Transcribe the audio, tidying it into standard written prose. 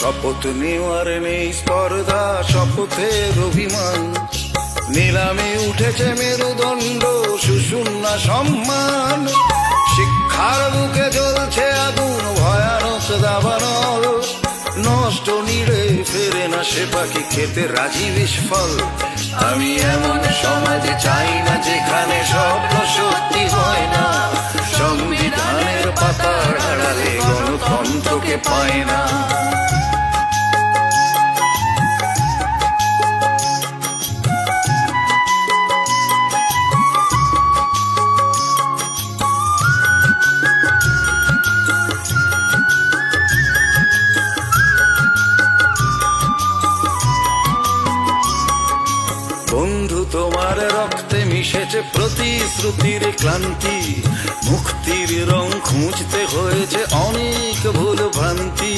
শপথ নেওয়ার নেই স্পর্ধা, শপথের অভিমান, নিলামে উঠেছে মেরুদণ্ড, সুশূন্য সম্মান। শিক্ষার বুকে জ্বলছে আগুন, ভয়ানক দাবানল, নষ্ট নিড়ে ফেরে না সে পাখি, খেতে রাজি বিস্ফল। আমি এমন সমাজে চাই না যেখানে স্বপ্ন সত্যি হয় না, সংবিধানের পাতার আড়ালে গণতন্ত্রকে পায় না। বন্ধু, তোমার রক্তে মিশেছে প্রতিশ্রুতির ক্লান্তি, মুক্তির রং খুঁজতে হয়েছে অনেক ভুল ভ্রান্তি।